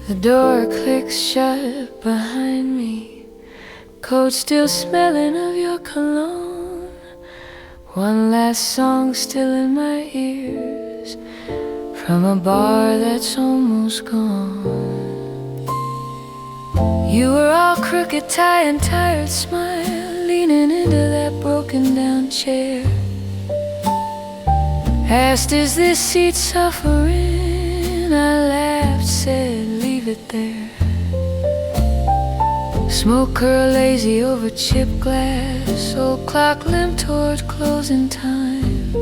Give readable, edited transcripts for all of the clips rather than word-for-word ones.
The door clicks shut behind me, coat still smelling of your cologne. One last song still in my ears, from a bar that's almost gone. You were all crooked tie and tired smile, leaning into that broken down chair. Asked, is this seat suffering? I laughed, said, leave it there. Smoke curled lazy over chipped glass, old clock limped toward closing time.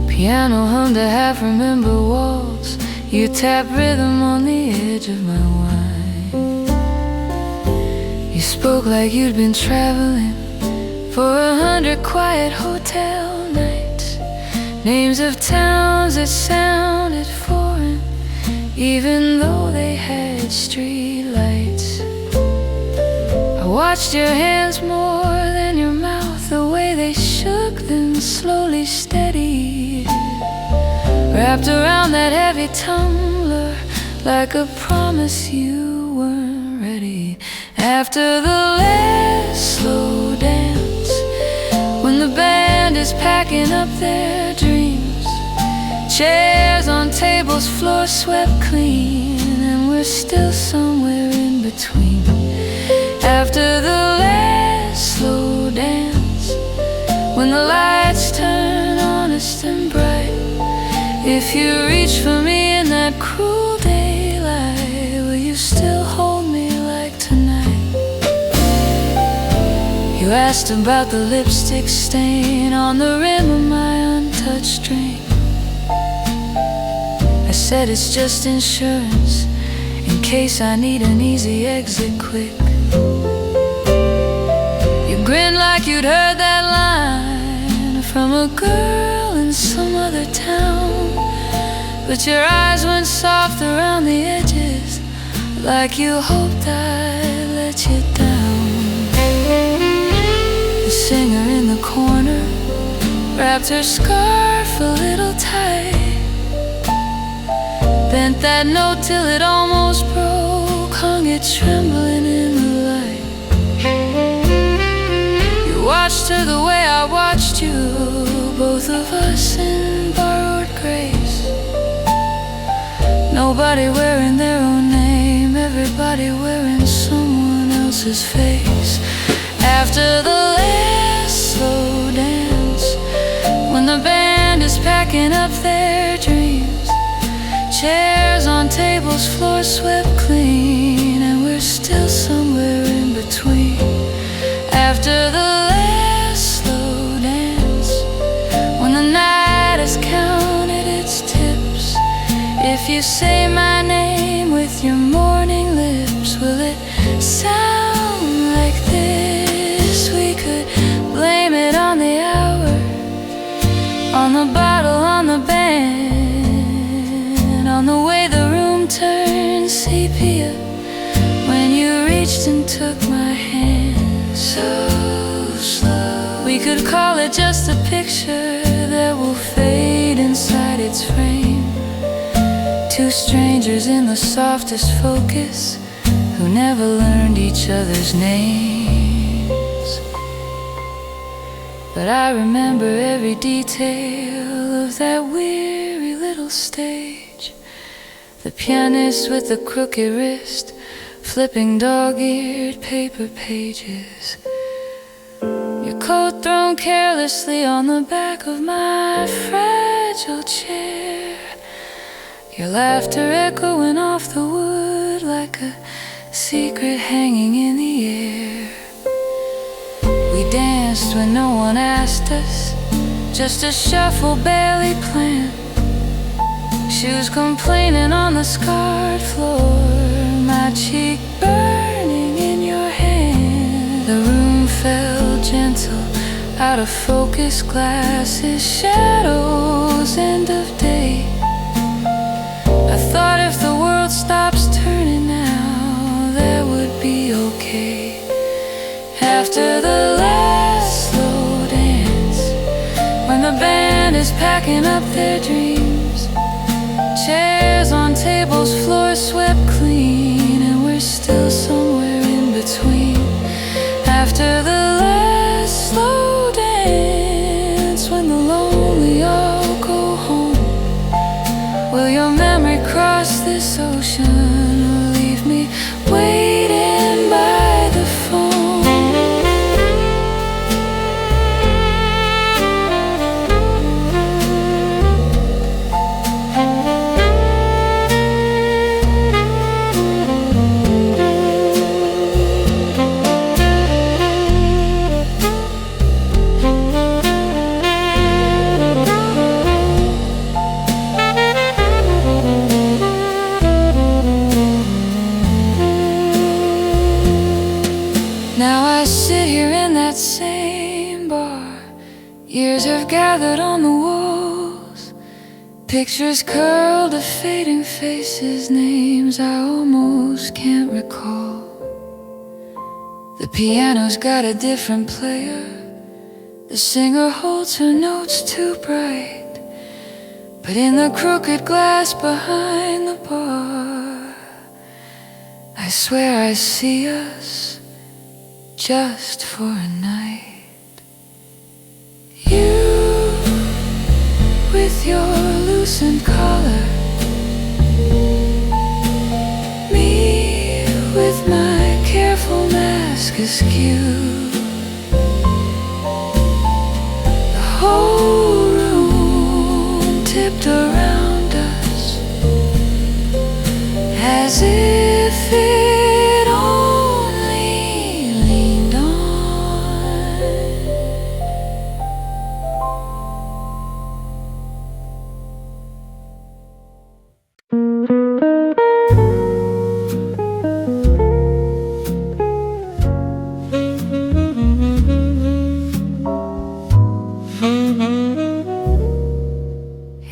Piano hummed a half-remember waltz, you tapped rhythm on the edge of my wine. You spoke like you'd been traveling for 100 quiet hotel nights, names of towns that sounded foreign, even though they had street lights. I watched your hands more than your mouth, the way they shook then slowly steadied, wrapped around that heavy tumbler like a promise you weren't ready. After the last slow dance, when the band is packing up their dreams, chairs on tables, floor swept clean, and we're still somewhere in between. After the last slow dance, when the lights turn honest and bright, if you reach for me in that cruel daylight, will you still hold me like tonight? You asked about the lipstick stain on the rim of my untouched drink. I said it's just insurance, in case I need an easy exit quick. You grinned like you'd heard that line from a girl in some other town, but your eyes went soft around the edges, like you hoped I'd let you down. The singer in the corner wrapped her scarf a little tight, bent that note till it almost broke, hung it trembling in the light. You watched her the way I watched you, both of us in borrowed grace. Nobody wearing their own name, everybody wearing someone else's face. After the last slow dance, when the band is packing up their dreams, chairs on tables, floor swept clean, and we're still somewhere in between. After the last slow dance, when the night has counted its tips, if you say my name with your morning lips, will it sound like this? We could blame it on the hour, on the bottle, on the band, on the way the room turned sepia when you reached and took my hand so slow. We could call it just a picture that will fade inside its frame, two strangers in the softest focus who never learned each other's names. But I remember every detail of that weary little stage, the pianist with the crooked wrist, flipping dog-eared paper pages, your coat thrown carelessly on the back of my fragile chair, your laughter echoing off the wood like a secret hanging in the air. We danced when no one asked us, just a shuffle barely planned, shoes complaining on the scarred floor, my cheek burning in your hand. The room fell gentle, out of focus, glasses, shadows, end of day. I thought if the world stops turning now, that would be okay. After the last slow dance, when the band is packing up their dreams, Chairs on tables, floor swept clean, and we're still somewhere in between. After the last slow dance, when the lonely all go home, will your memory cross this ocean or leave me waiting by the phone? Now I sit here in that same bar. Years have gathered on the walls, pictures curled of fading faces, names I almost can't recall. The piano's got a different player, the singer holds her notes too bright, but in the crooked glass behind the bar, I swear I see us just for a night. You with your loosened collar, me with my careful mask askew. The whole room tipped around us as if it only leaned on.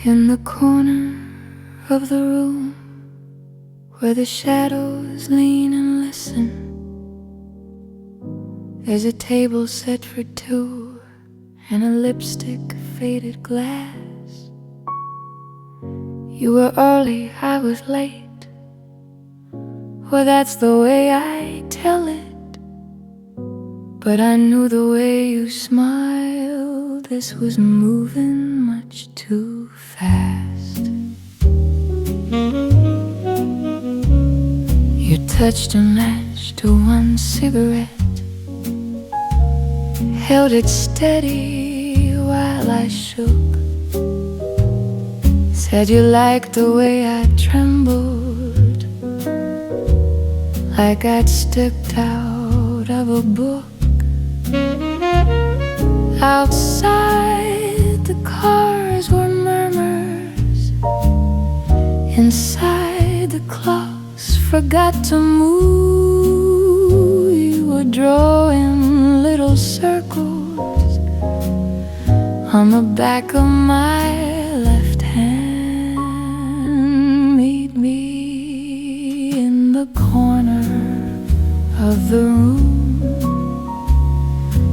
In the corner of the room where the shadows lean and listen, there's a table set for two and a lipstick-faded glass. You were early, I was late. Well, that's the way I tell it, but I knew the way you smiled, this was moving much too fast. You touched a match to one cigarette, held it steady while I shook, said you liked the way I trembled, like I'd stepped out of a book. Outside the cars were murmurs, inside the clocks forgot to move. You were drawing little circles on the back of my left hand. Meet me in the corner of the room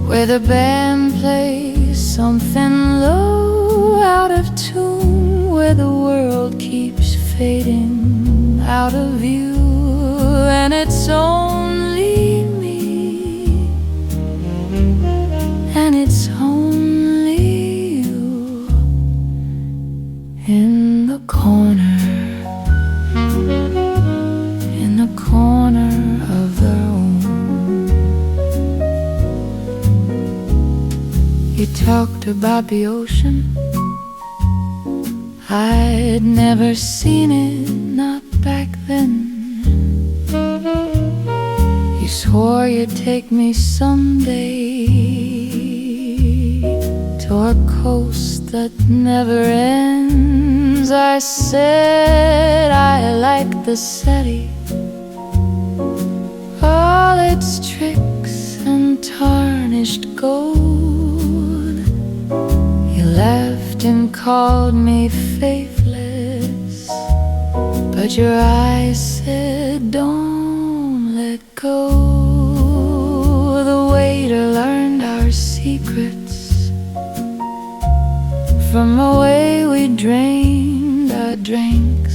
where the band plays something low, out of tune, where the world keeps fading out of view, and it's only me, and it's only you in the corner, in the corner of the room. You talked about the ocean, I'd never seen it, not back then. You swore you'd take me someday to a coast that never ends. I said I liked the city, all its tricks and tarnished gold. You laughed and called me faithless, but your eyes said don't let go. The waiter learned our secrets from the way we drained our drinks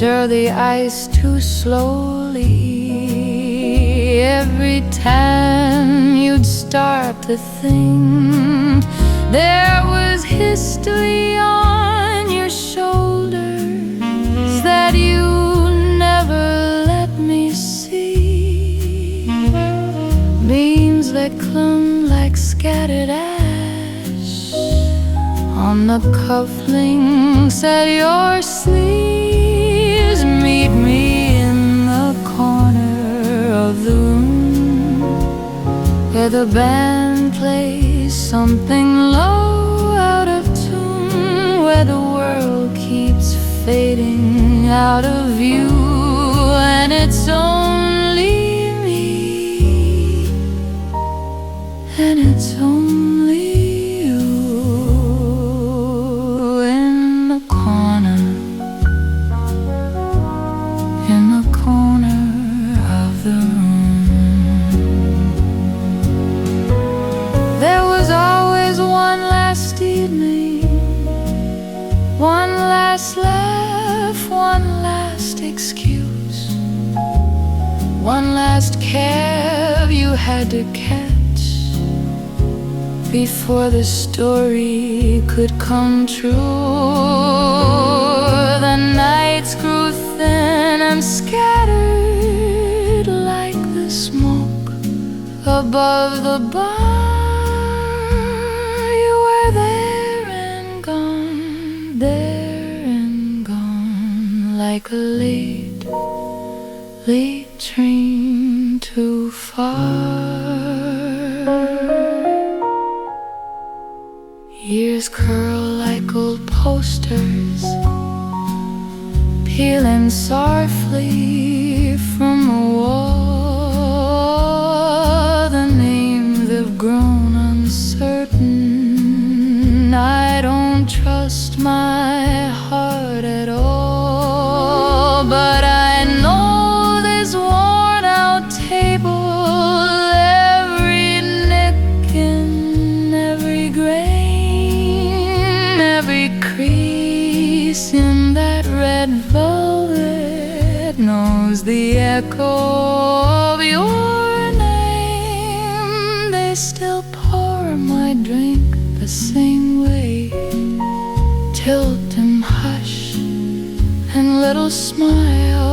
stir the ice too slowly. Every time you'd start to think, there was history on your shoulders that you never let me see. Beams that clung like scattered ash on the cufflinks at your sleeves. Meet me in the corner of the room where the band plays something low out of tune, where the world keeps fading out of view, and it's only me, and it's only you in the corner of the room. There was always one last evening, one last laugh, one last excuse, one last cab you had to catch before the story could come true. The nights grew thin and scattered like the smoke above the bar. You were there and gone, like a late, late train too far. Years curl like old posters, peeling softly from the wall. The names have grown uncertain. I don't trust my heart at all, but I know this worn out table, every nick and every grain, every crease in that red velvet knows the echo of your name. They still pour my drink the same way, tilt and hush and little smile.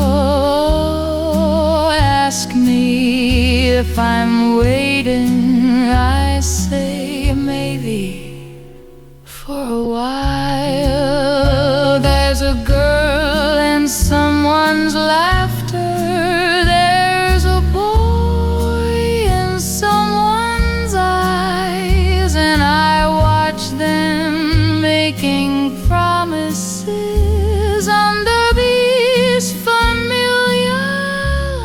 Ask me if I'm waiting, I say maybe for a while. There's a girl in someone's laughter, there's a boy in someone's eyes, and I watch them making promises under these familiar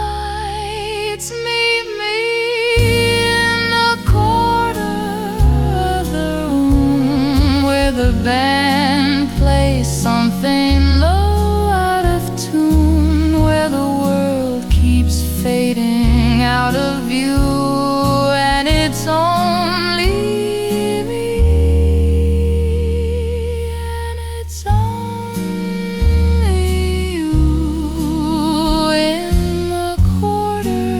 lights. Meet me in the corner of the room where the band plays something low out of tune, where the world keeps fading out of view, and it's only me, and it's only you in the corner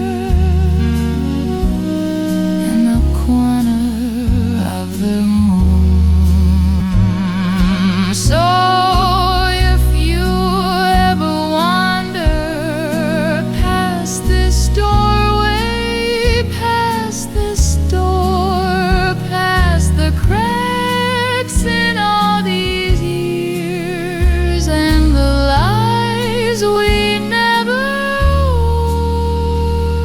of the room. So if you ever wander past this doorway, past this door, past the cracks in all these years and the lies we never wore,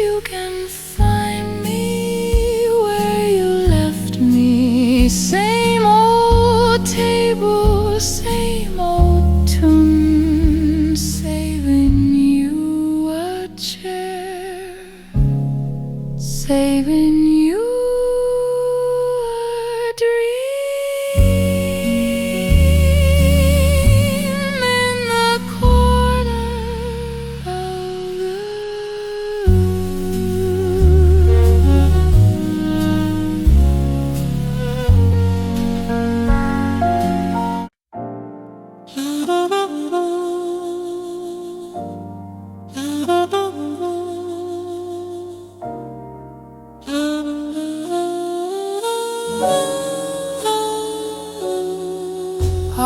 you can find me where you left me. Same old table, same old tune, saving you a chair, saving you a dream in the corner of the room.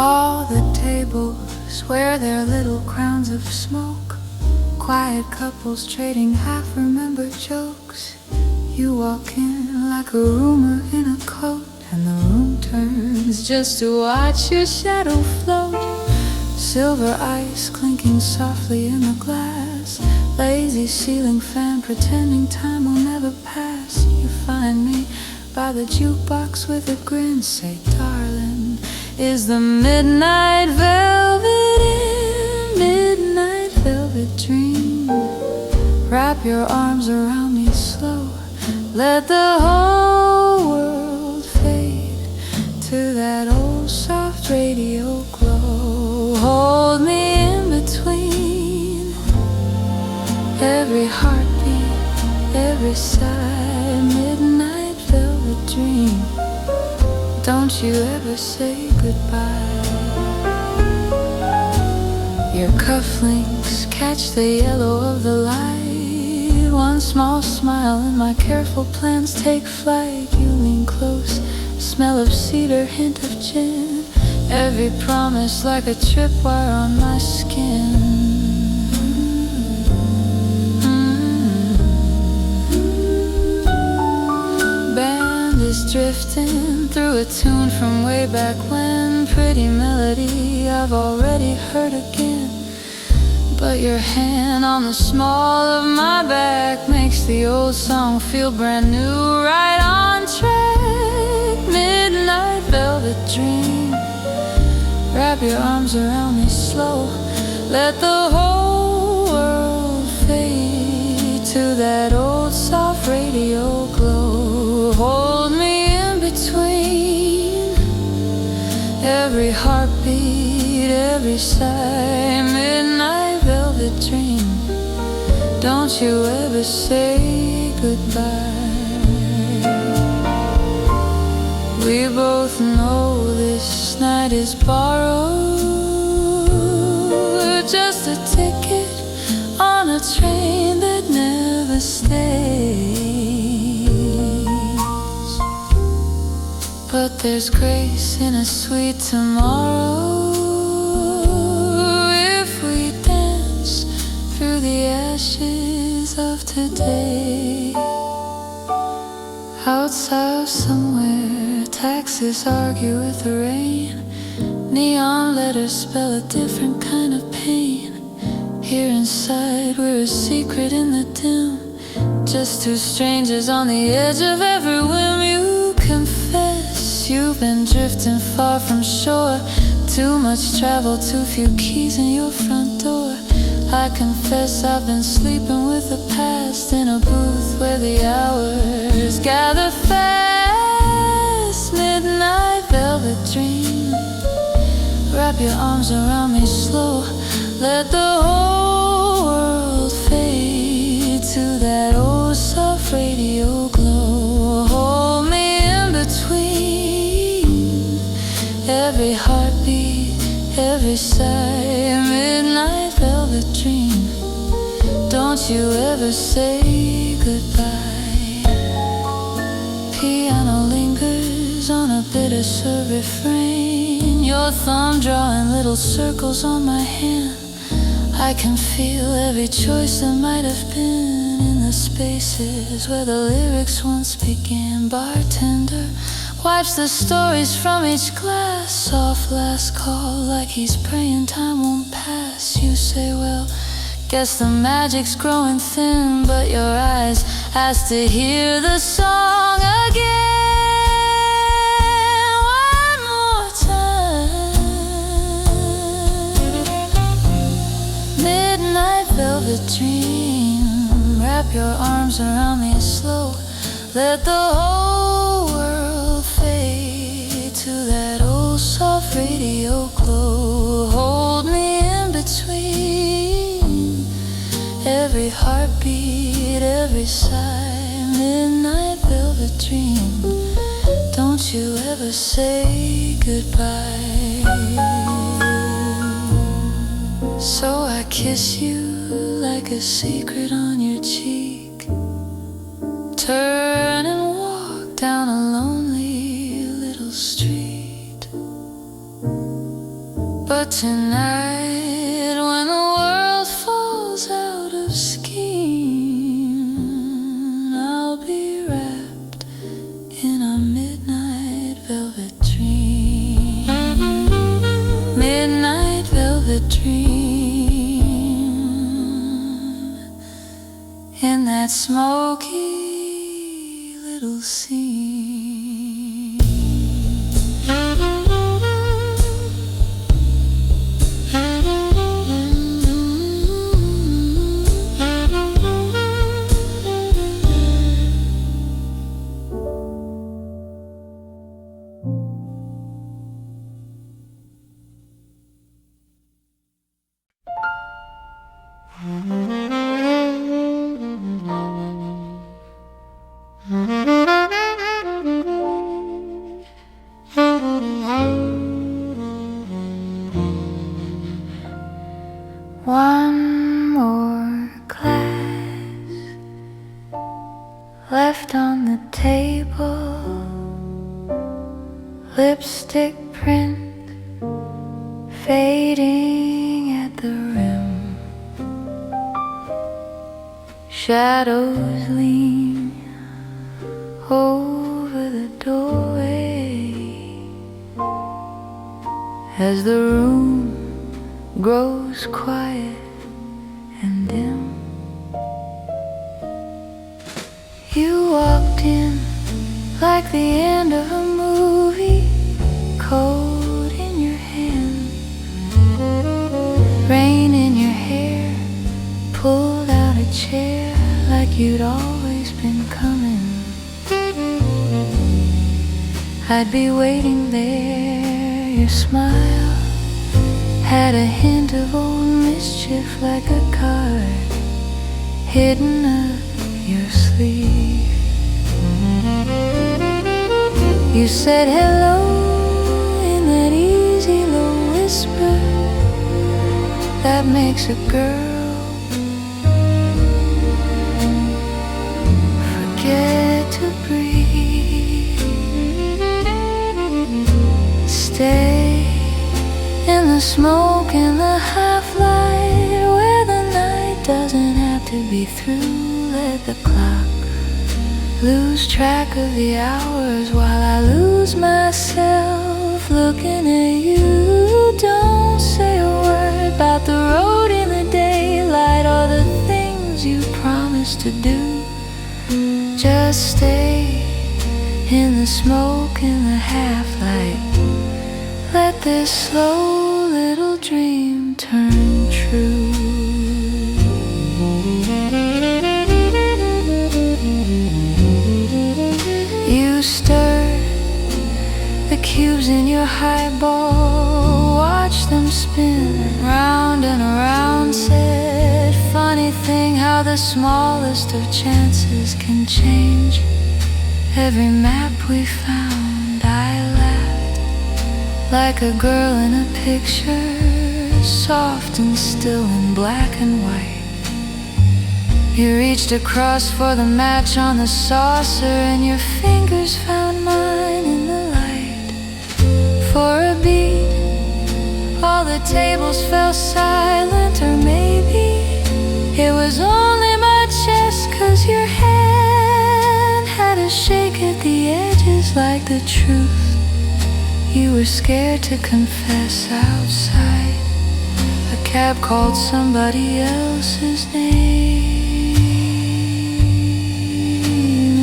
All the tables wear their little crowns of smoke, quiet couples trading half-remembered jokes. You walk in like a rumor in a coat, and the room turns just to watch your shadow float. Silver ice clinking softly in the glass, lazy ceiling fan pretending time will never pass. You find me by the jukebox with a grin, say, darling, is the midnight velvet in? Midnight velvet dream. Wrap your arms around me slow, let the whole world fade to that old soft radio glow. Hold me in between every heartbeat, every sigh. Midnight velvet dream. Don't you ever say goodbye. Your cufflinks catch the yellow of the light. One small smile and my careful plans take flight. You lean close, smell of cedar, hint of gin. Every promise like a tripwire on my skin. Band is drifting through a tune from way back when. Pretty melody I've already heard again. But your hand on the small of my back makes the old song feel brand new, right on track. Midnight velvet dream. Wrap your arms around me slow, let the whole world fade to that old soft radio glow. Hold me in between every heartbeat, every sigh. Midnight velvet dream. Don't you ever say goodbye. We both know this night is borrowed, just a ticket on a train that never stays. But there's grace in a sweet tomorrow if we dance through the ashes of today. Outside somewhere, taxis argue with the rain. Neon letters spell a different kind of pain. Here inside, we're a secret in the dim, just two strangers on the edge of every whim. You confess you've been drifting far from shore. Too much travel, too few keys in your front door. I confess I've been sleeping with the past in a booth where the hours gather fast. Midnight velvet dream. Wrap your arms around me slow, let the whole world fade to that old soft radio glow. Hold me in between every heartbeat, every sigh. Midnight velvet dream. Don't you ever say goodbye. Piano lingers on a bitter refrain. Your thumb drawing little circles on my hand. I can feel every choice that might have been in the spaces where the lyrics once began. Bartender wipes the stories from each glass. Soft last call like he's praying time won't pass. You say, well, guess the magic's growing thin, but your eyes ask to hear the song again. One more time. Midnight velvet dream. Wrap your arms around me slow, let the whole world fade to that old soft radio glow. Hold me in between every heartbeat, every sigh. Midnight velvet dream. Don't you ever say goodbye. So I kiss you like a secret on your cheek, turn and walk down a lonely little street. But tonight, when the world falls out of scheme, I'll be wrapped in a midnight velvet dream. Midnight velvet dream. In that smoky little scene. One more glass left on the table, lipstick print fading at the rim, shadows lean over the doorway as the room grows quiet and dim. You walked in like the end of a movie, cold in your hand, rain in your hair, pulled out a chair like you'd always been coming. I'd be waiting there, your smile had a hint of old mischief, like a card hidden up your sleeve. You said hello in that easy low whisper that makes a girl forget to breathe. Stay in the smoke and the half-light, where the night doesn't have to be through. Let the clock lose track of the hours while I lose myself looking at you. Don't say a word about the road in the daylight or the things you promised to do. Just stay in the smoke and the half-light. Let this slow little dream turn true. You stirred the cubes in your highball, watched them spin round and around, said, funny thing how the smallest of chances can change every map we found. I laughed like a girl in a picture, soft and still in black and white. You reached across for the match on the saucer, and your fingers found mine in the light. For a beat, all the tables fell silent, or maybe it was only my chest, 'cause your hand had a shake at the edges like the truth you were scared to confess outside. A cab called somebody else's name.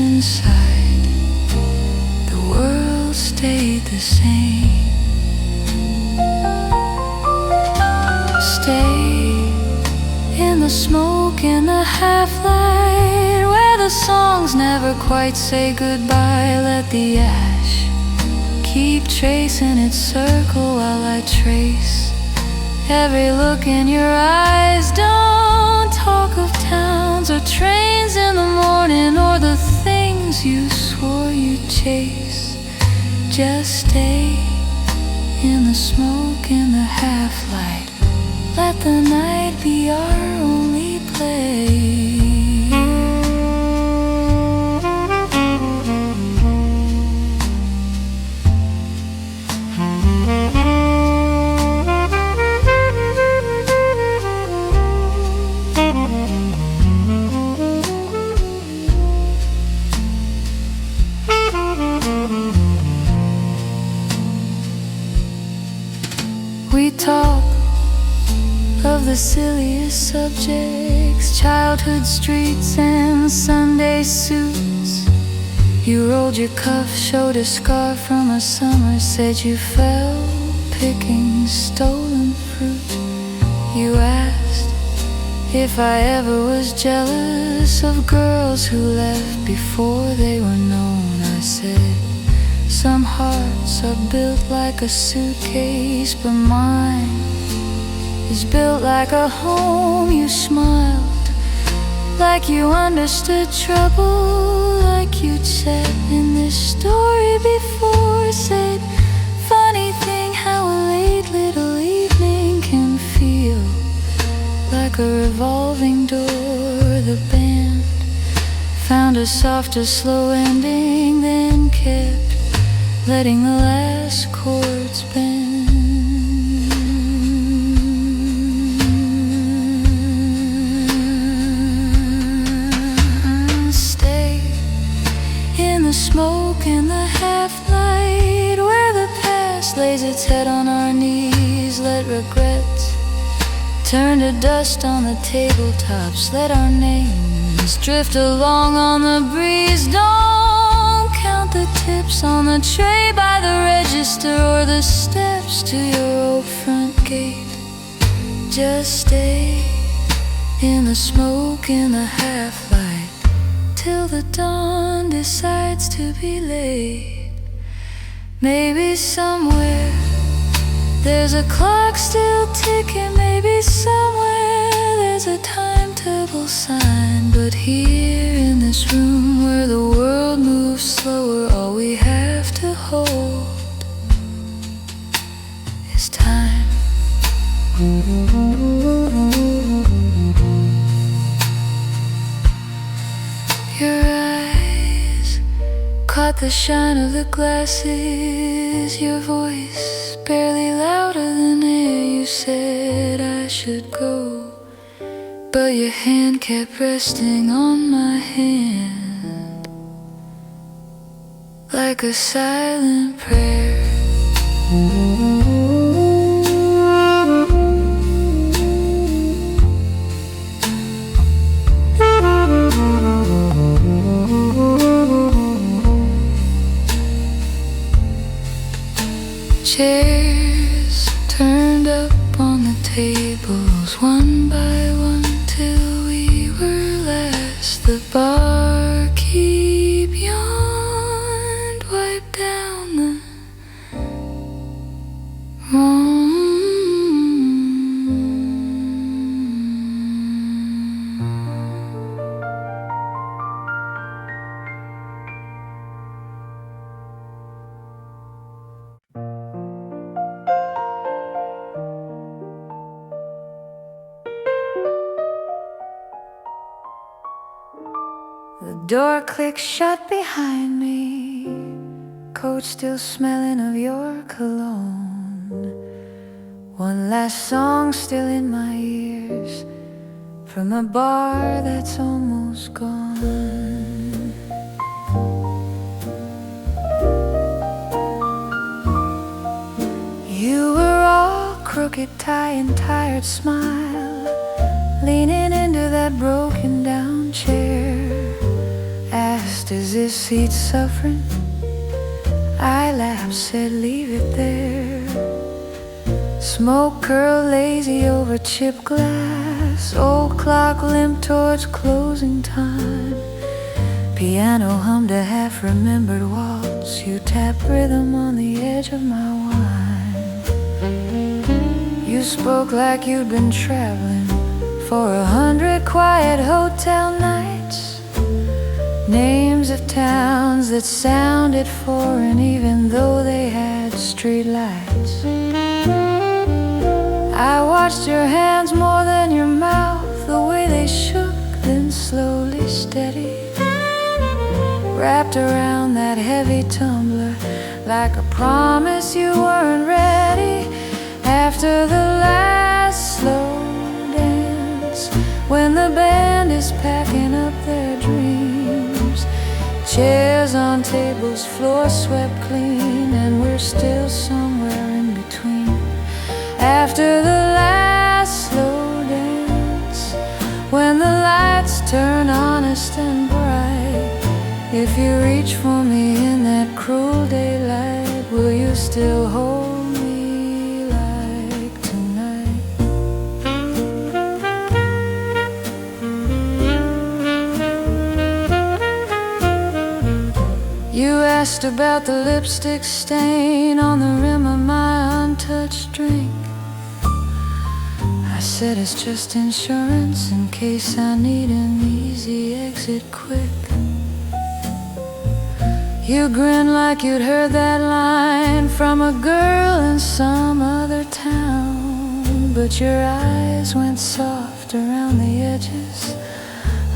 Inside, the world stayed the same. Stay in the smoke, in the half-light, where the songs never quite say goodbye. Let the ash keep tracing its circle while I trace every look in your eyes. Don't talk of towns or trains in the morning, or the things you swore you'd chase. Just stay in the smoke, in the half-light. Let the night be our only play. We talk of the silliest subjects, childhood streets and Sunday suits. You rolled your cuff, showed a scar from a summer, said you fell picking stolen fruit. You asked if I ever was jealous of girls who left before they were known. I said, some hearts are built like a suitcase, but mine is built like a home. You smiled, like you understood trouble, like you'd sat in this story before. Said, funny thing how a late little evening can feel like a revolving door. The band found a softer, slow ending, then kept letting the last chords bend. Stay in the smoke and the half-light, where the past lays its head on our knees. Let regrets turn to dust on the tabletops. Let our names drift along on the breeze. Don't count the tips on the tray by the register or the steps to your old front gate. Just stay in the smoke in the half-light till the dawn decides to be late. Maybe somewhere there's a clock still ticking. Maybe somewhere there's a timetable sign. But here in this room where the world moves slower, all we have to hold is time. Your eyes caught the shine of the glasses. Your voice barely louder than air. You said I should go, but your hand kept resting on my hand like a silent prayer. Chairs turned up on the tables, one by one, till we were last. The barkeep yawned, wiped down the room. The door clicked shut behind me, coat still smelling of your cologne. One last song still in my ears from a bar that's almost gone. You were all crooked tie and tired smile, leaning into that broken down chair. Asked, is this seat suffering? I laughed, said, leave it there. Smoke curled lazy over chipped glass, old clock limped towards closing time. Piano hummed a half-remembered waltz. You tapped rhythm on the edge of my wine. You spoke like you'd been traveling for 100 quiet hotel nights. Names of towns that sounded foreign even though they had street lights. I watched your hands more than your mouth, the way they shook, then slowly steady, wrapped around that heavy tumbler like a promise you weren't ready. After the last slow dance, when the band is packing up their dreams, chairs on tables, floor swept clean, and we're still somewhere in between. After the last slow dance, when the lights turn honest and bright, if you reach for me in that cruel daylight, will you still hold me like tonight? You asked about the lipstick stain on the rim of my untouched drink. I said it's just insurance in case I need an easy exit quick. You grinned like you'd heard that line from a girl in some other town, but your eyes went soft around the edges,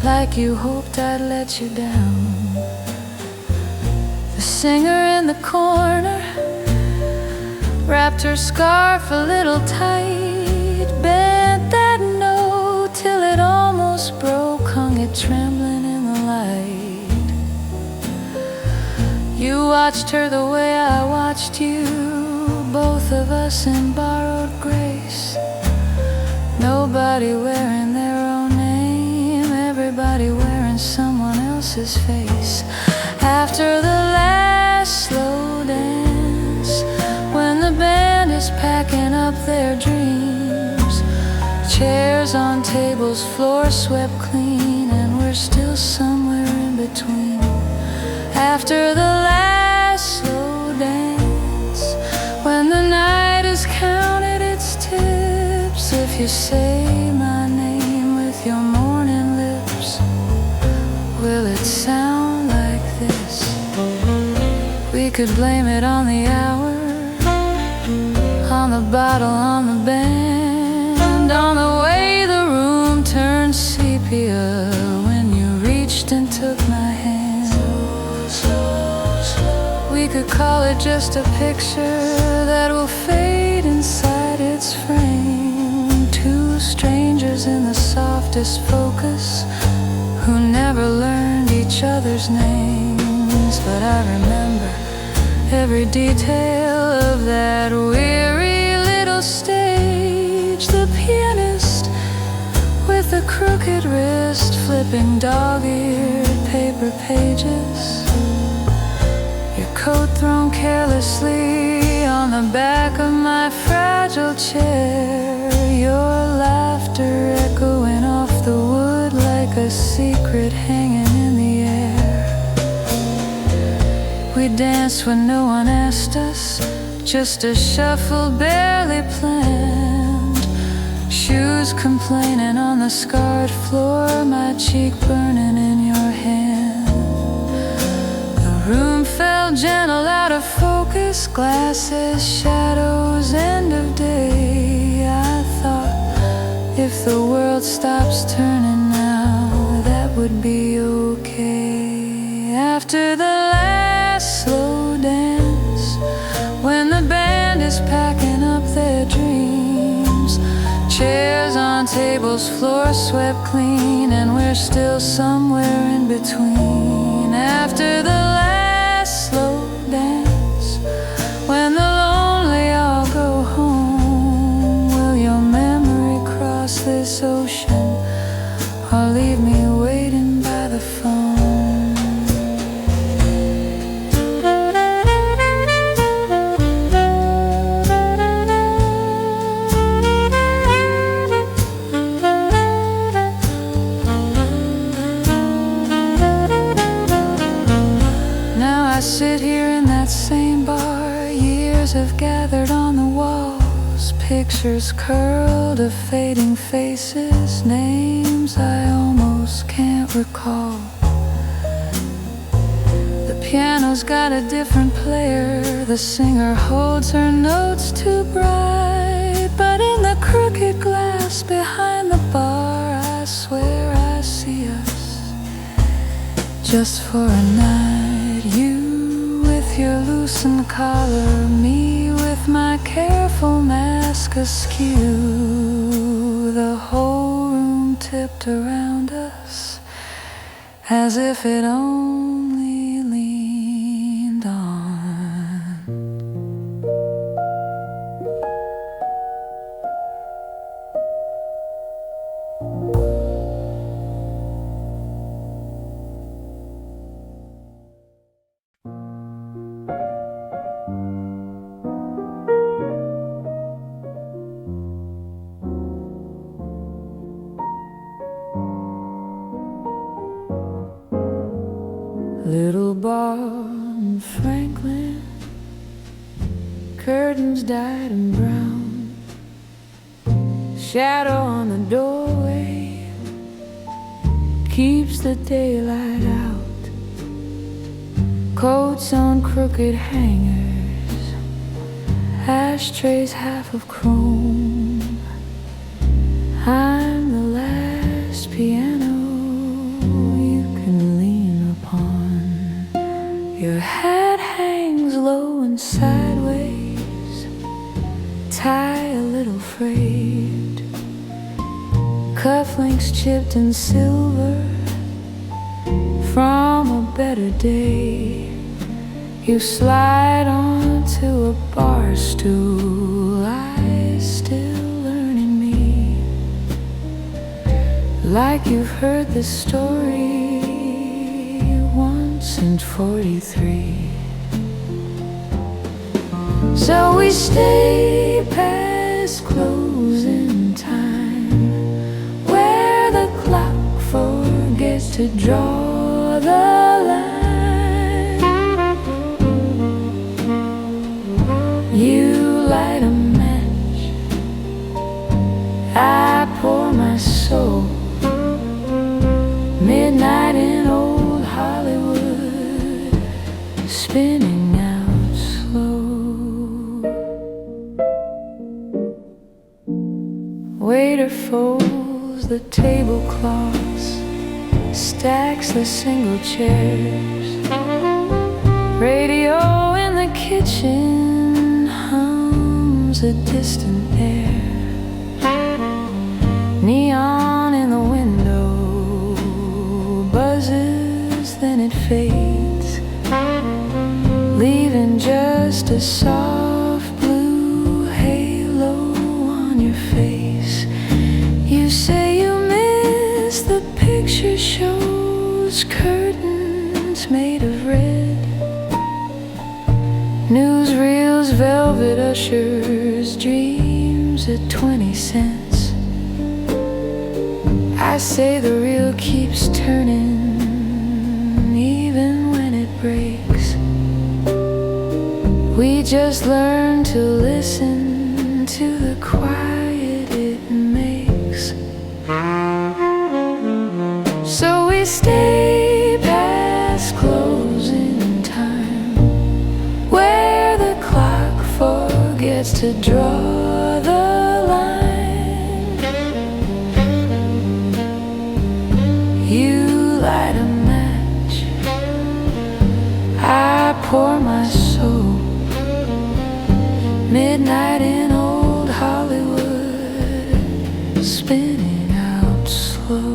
like you hoped I'd let you down. The singer in the corner wrapped her scarf a little tight, bent that note till it almost broke, hung it trembling in the light. You watched her the way I watched you, both of us in borrowed grace. Nobody wearing their own name, everybody wearing someone else's face. After the last slow dance, when the band is packing up their dreams, chairs on tables, floor swept clean, and we're still somewhere in between. After the last slow dance, when the night has counted its tips, if you say my name with your morning lips, will it sound like this? We could blame it on the hour, on the bottle, on the band, on the way the room turned sepia when you reached and took my hand. We could call it just a picture that will fade inside its frame. Two strangers in the softest focus who never learned each other's names. But I remember every detail of that weary little stage. The pianist with the crooked wrist flipping dog-eared paper pages, your coat thrown carelessly on the back of my fragile chair, your laughter echoing off the wood like a secret hanging in the air. We danced when no one asked us, just a shuffle barely planned. Shoes complaining on the scarred floor, my cheek burning in your hand. The room fell gentle out of focus, glasses, shadows, end of day. I thought if the world stops turning now, that would be okay. After the last slow dance, when the band is packing up their dreams, chairs on tables, floor swept clean, and we're still somewhere in between. After the last slow dance, when the lonely all go home, will your memory cross this ocean or leave me waiting by the phone? I sit here in that same bar, years have gathered on the walls, pictures curled of fading faces, names I almost can't recall. The piano's got a different player, the singer holds her notes too bright, but in the crooked glass behind the bar, I swear I see us just for a night. You with your loosened collar, me with my careful mask askew, the whole room tipped around us as if it only leaned on bar in Franklin. Curtains dyed and brown, shadow on the doorway keeps the daylight out. Coats on crooked hangers, ashtrays half of chrome. I'm the last piano you can lean upon. Your hat hangs low and sideways, tie a little frayed, cufflinks chipped in silver from a better day. You slide onto a bar stool, eyes still learning me, like you've heard the story once in 43. So we stay past closing time, where the clock forgets to draw the line. You light a match, I pour my soul. Midnight in old Hollywood, spinning out slow. Waiter folds the tablecloths, stacks the single chairs. Radio in the kitchen hums a distant air. Neon in the window buzzes, then it fades, leaving just a soft blue halo on your face. You say you miss the picture shows, curtains made of red, newsreels, velvet ushers, dreams at 20 cents. I say the reel keeps turning even when it breaks. We just learn to listen to the quiet it makes. So we stay past closing time, where the clock forgets to draw the line. You light a match, I pour my soul. Midnight in old Hollywood, spinning out slow.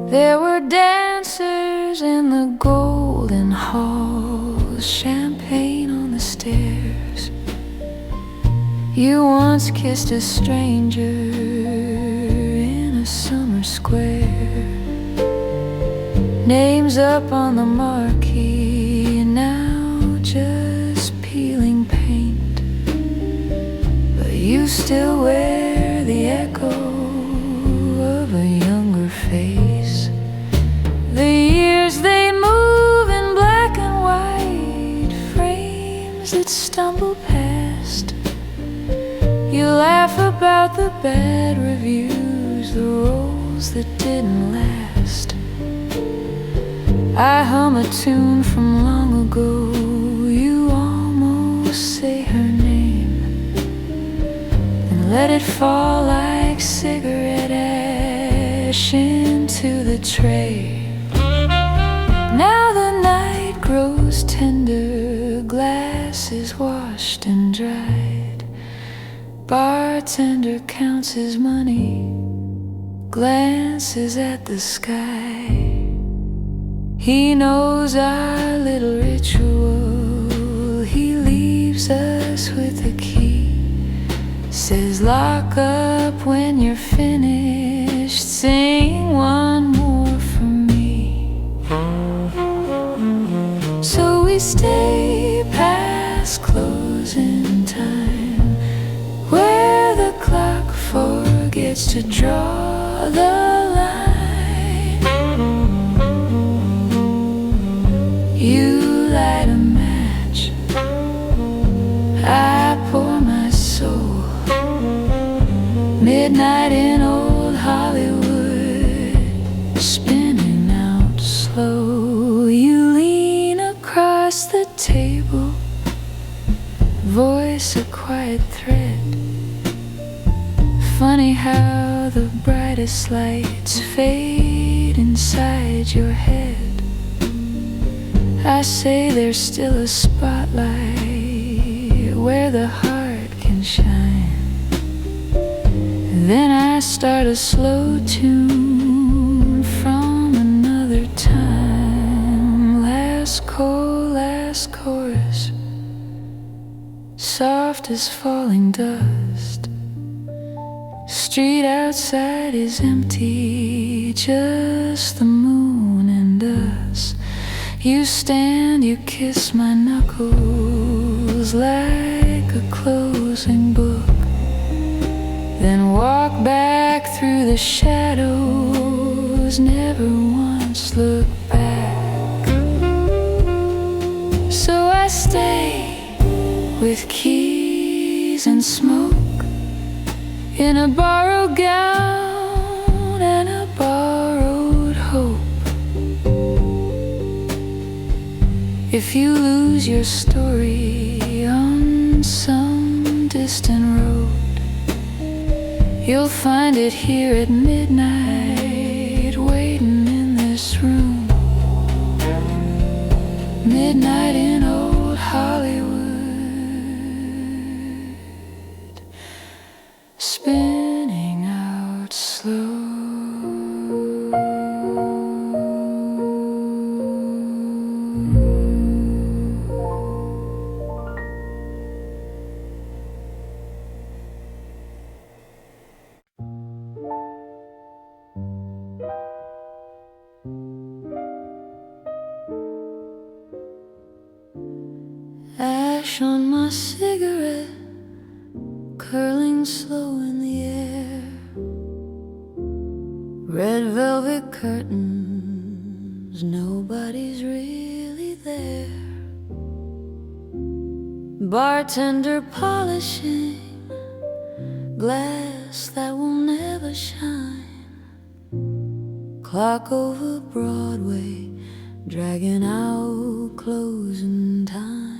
There were dancers in the golden halls, champagne on the stairs. You once kissed a stranger in a summer square. Names up on the marquee, now just peeling paint, but you still wear the echo of a younger face. The years they move in black and white frames that stumble past. You laugh about the bad reviews, the roles that didn't last. I hum a tune from long ago, you almost say her name, and let it fall like cigarette ash into the tray. Now the night grows tender, glass is washed and dried. Bartender counts his money, glances at the sky. He knows our little ritual, he leaves us with a key. Says lock up when you're finished, sing one more for me. So we stay past closing time, where the clock forgets to draw the line. Midnight in old Hollywood, spinning out slow. You lean across the table, voice a quiet thread. Funny how the brightest lights fade inside your head. I say there's still a spotlight where the heart can shine. Then I start a slow tune from another time. Last chorus, soft as falling dust. Street outside is empty, just the moon and us. You stand, you kiss my knuckles like a closing book, then walk back through the shadows, never once look back. So I stay with keys and smoke, in a borrowed gown and a borrowed hope. If you lose your story on some distant road, you'll find it here at midnight, waiting in this room. Midnight in old Hollywood, spinning out slow. Ash on my cigarette, curling slow in the air. Red velvet curtains, nobody's really there. Bartender polishing glass that will never shine. Clock over Broadway, dragging out closing time.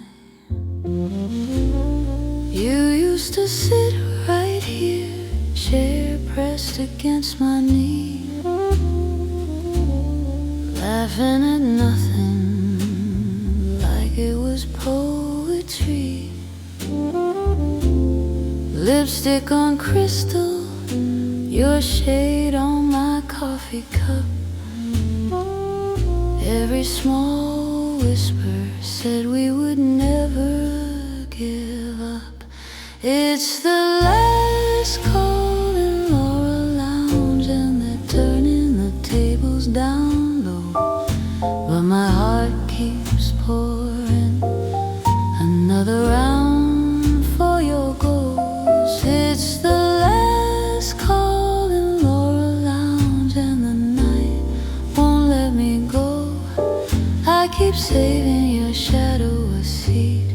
You used to sit right here, chair pressed against my knee, laughing at nothing like it was poetry. Lipstick on crystal, your shade on my coffee cup. Every small whisper said we would never give up. It's the last call in Laura Lounge, and they're turning the tables down low, but my heart keeps pouring another round for your goals. It's the last call in Laura Lounge, and the night won't let me go. I keep saving your shadow a seat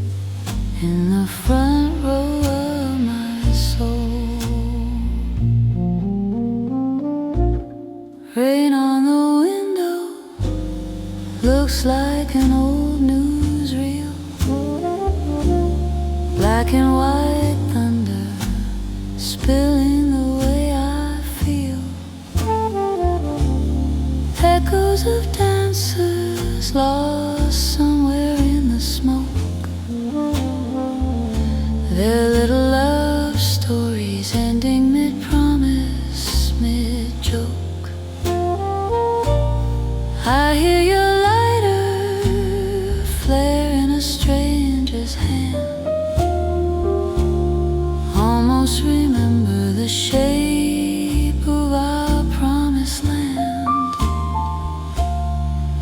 in the front row of my soul. Rain on the window looks like an old newsreel. Black and white thunder spilling the way I feel. Echoes of dancers lost somewhere in the smoke. Their little love stories ending mid-promise, mid-joke. I hear your lighter flare in a stranger's hand. Almost remember the shape of our promised land.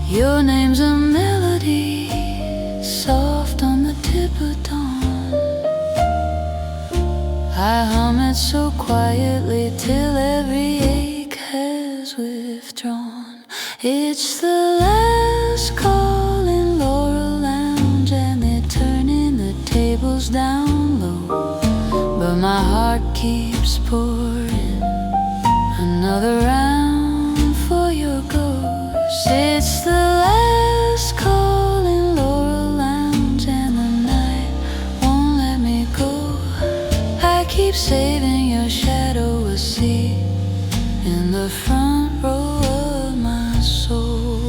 Your name's a melody, soft on the tip of dawn. I hum it so quietly till every ache has withdrawn. It's the last call in Laura Lounge, and they're turning the tables down low, but my heart keeps pouring Another round for your ghost. It's the last call in Laurel Lounge, and the night won't let me go. I keep saving your shadow a seat in the front row of my soul.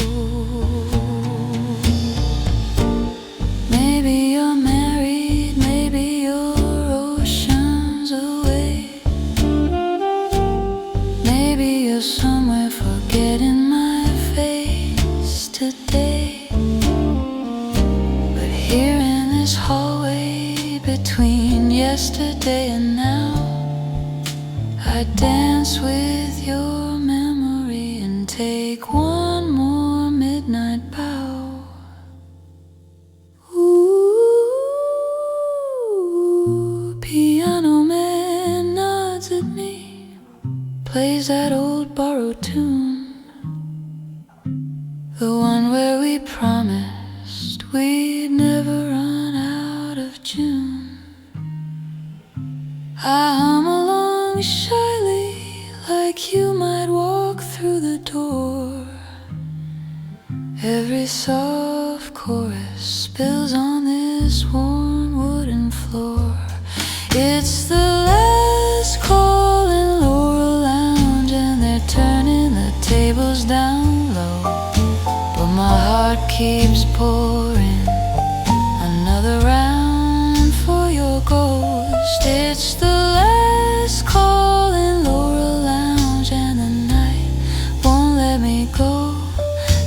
Maybe you're married, maybe you're oceans away, maybe you're somewhere forgetting my face today. But here in this hallway between yesterday and now, I dance with your memory and take one more midnight bow. Ooh, piano man nods at me, plays that old borrowed tune, the one where we promised we'd never run out of June. I hum along shyly, like you might walk through the door. Every soft chorus spills on this worn wooden floor. It's the last call in Laurel Lounge, and they're turning the tables down low, but my heart keeps pouring another round for your ghost. It's the last call in Laurel Lounge, and the night won't let me go.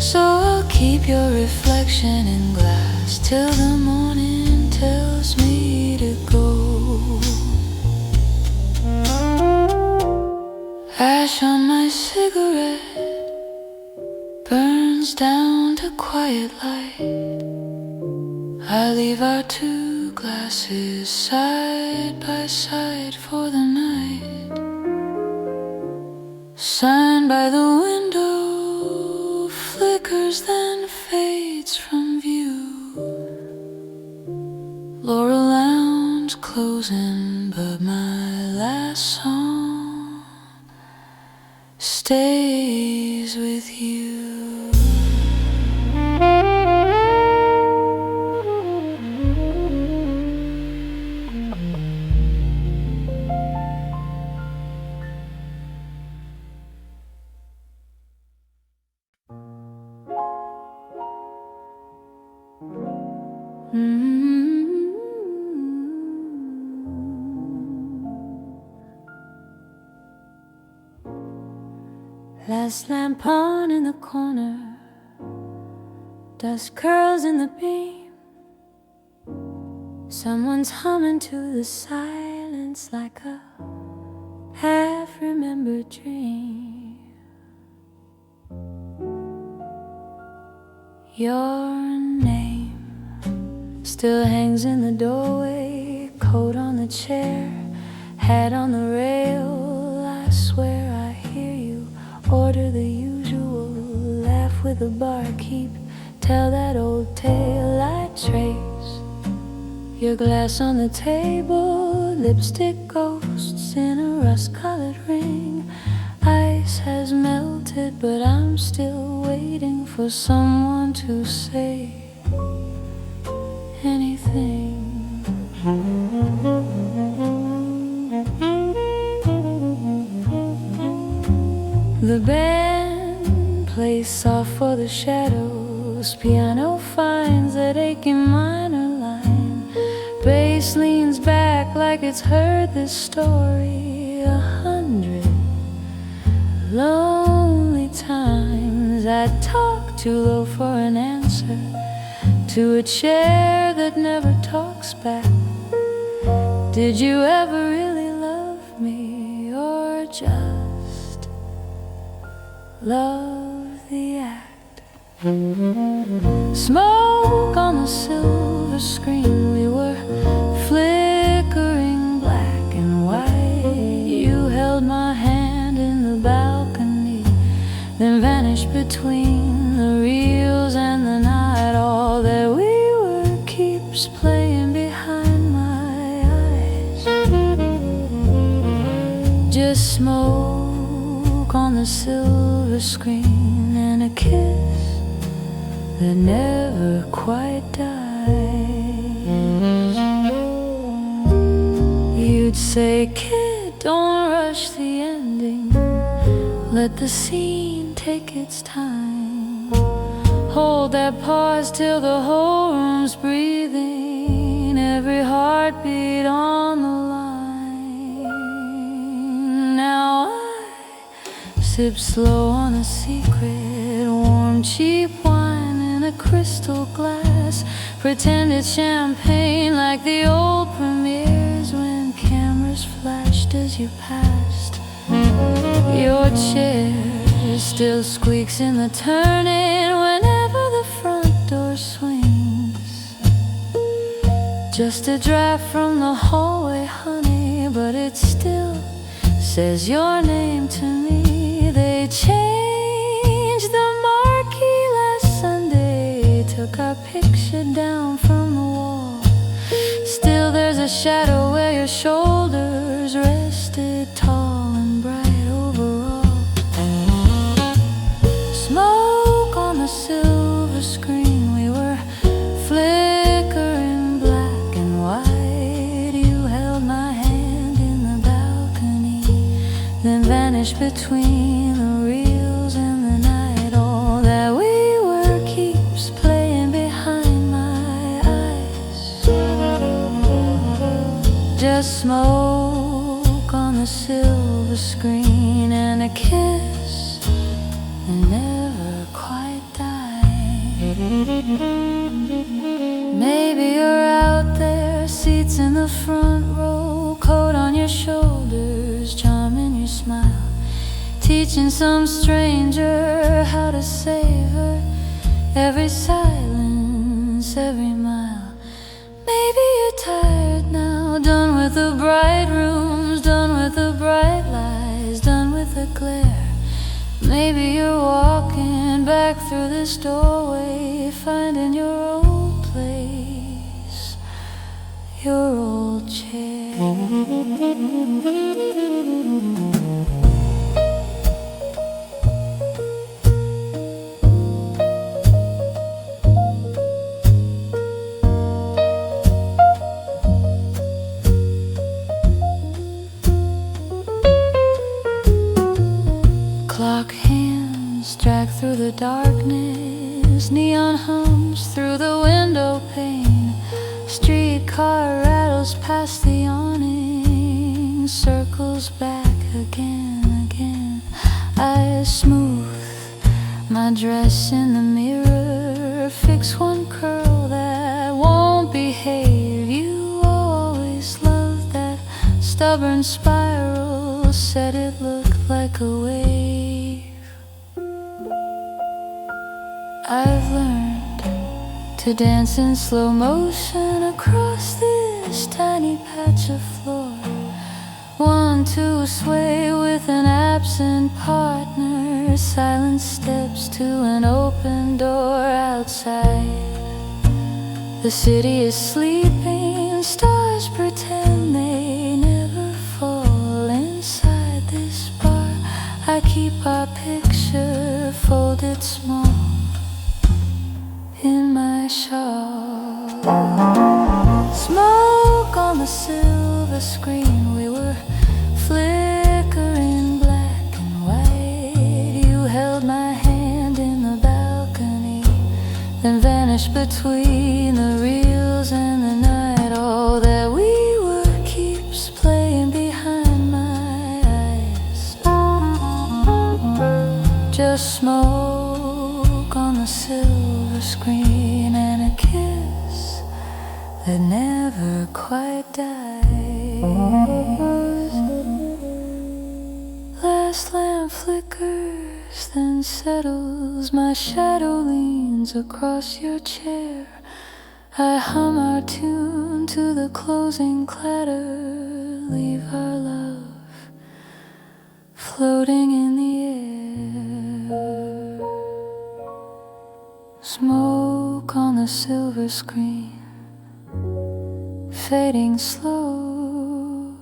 So I'll keep your reflection in glass till the morning tells me to go. Ash on my cigarette burns down to quiet light. I leave our two glasses side by side for the night. Sign by the window flickers then fades from view. Laurel Lounge closing, but my last song stays with you. Last lamp on in the corner, dust curls in the beam. Someone's humming to the silence like a half-remembered dream. Your name still hangs in the doorway, coat on the chair, hat on the rail. I swear I hear you order the usual, laugh with the barkeep, tell that old tale. I trace your glass on the table, lipstick ghosts in a rust-colored ring. Ice has melted, but I'm still waiting for someone to say anything. The band plays soft for the shadows, piano finds that aching minor line, bass leans back like it's heard this story 100 lonely times. I talk too low for an answer to a chair that never talks back. Did you ever really love me, or just love the act? Smoke on the silver screen, we were flickering black and white. You held my hand in the balcony, then vanished between the reels and the night. All that we were keeps playing behind my eyes. Just smoke Smoke on the silver screen, and a kiss that never quite dies. You'd say, kid, don't rush the ending, let the scene take its time. Hold that pause till the whole room's breathing, every heartbeat on the line. Now I sip slow on a secret, warm cheap wine in a crystal glass. Pretend it's champagne like the old premieres when cameras flashed as you passed. Your chair still squeaks in the turning whenever the front door swings. Just a draft from the hallway, honey, but it still says your name to me. They changed the marquee last Sunday, took our picture down from the wall. Still there's a shadow where your shoulders rested, tall and bright overall. Smoke on the silver screen, we were flickering black and white. You held my hand in the balcony, then vanished between the reels and the night. All that we were keeps playing behind my eyes. Just smoke on the silver screen, and a kiss that never quite died. Maybe you're out there, seats in the front row, coat on your shoulders, charm in your smile, teaching some stranger how to savor every silence, every mile. Maybe you're tired now, done with the bright rooms, done with the bright lies, done with the glare. Maybe you're walking back through this doorway, finding your old place, your old chair. Clock hands drag through the darkness, neon hums through the window pane. Streetcar rattles past the awning, circles back again. I smooth my dress in the mirror, fix one curl that won't behave. You always loved that stubborn spiral, said it looked like a wave. I've learned to dance in slow motion across this tiny patch of floor, one to sway with an absent partner, silent steps to an open door outside. The city is sleeping, stars pretend they never fall. Inside this bar I keep our picture folded small in my shawl. Smoke on the silver screen, we were flickering black and white. You held my hand in the balcony, then vanished between the reels and the night. All that we were keeps playing behind my eyes. Just smoke on the silver screen, and a kiss that never quite dies. Last lamp flickers, then settles. My shadow leans across your chair. I hum our tune to the closing clatter. Leave our love floating in the air. Smoke on the silver screen, fading slow,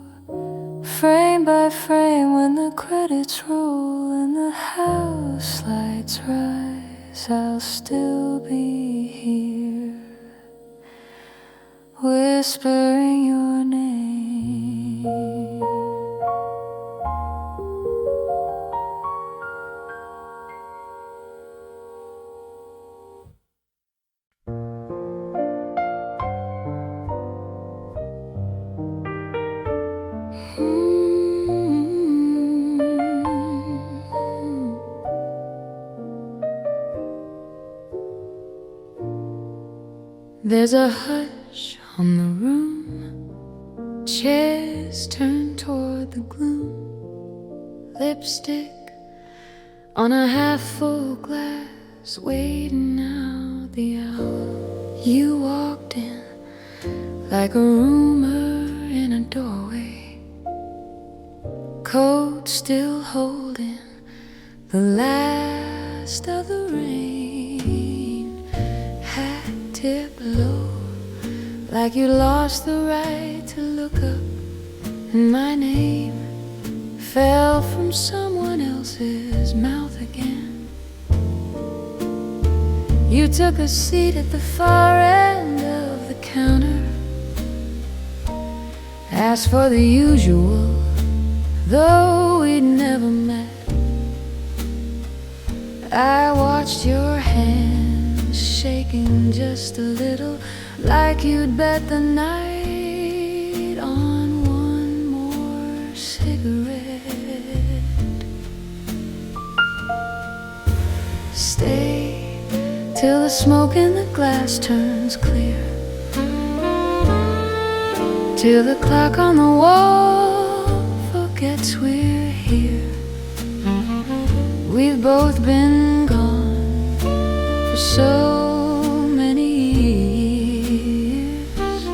frame by frame, when the credits roll and the house lights rise, I'll still be here, whispering your name. There's a hush on the room, chairs turned toward the gloom, lipstick on a half-full glass, waiting out the hour. You walked in like a rumor in a doorway, coat still holding the last of the rain, hat tipped low, like you lost the right to look up, and my name fell from someone else's mouth again. You took a seat at the far end of the counter, asked for the usual, though we'd never met. I watched your hands shaking just a little, like you'd bet the night on one more cigarette. Stay till the smoke in the glass turns clear, till the clock on the wall forgets we're here. We've both been gone for so many years,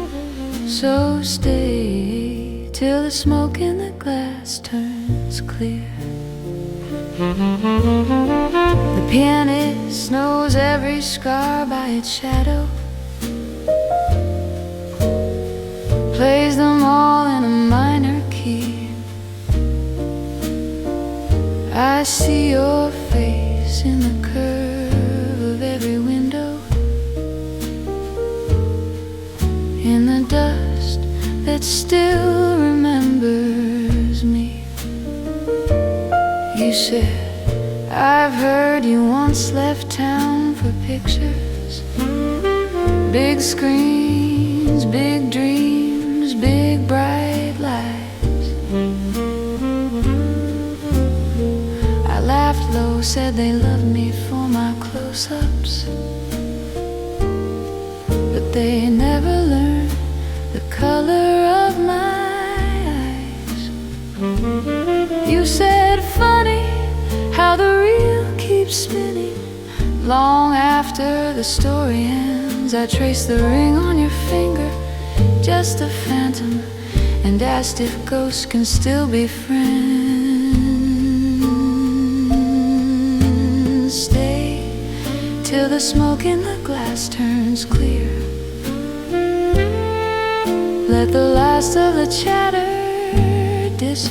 so stay till the smoke in the glass turns clear. The pianist knows every scar by its shadow, plays them all in a minor key. I see your face in the curve of every window, in the dust that still remembers me. You said, I've heard you once left town for pictures, big screens, big dreams, big bright lights. I laughed low, said they loved me for my close-ups, but they never learned the color of my eyes. You said, funny how the reel keeps spinning. Long after the story ends, I traced the ring on your finger, just a phantom, and asked if ghosts can still be friends. Stay till the smoke in the glass turns clear, let the last of the chatter disappear.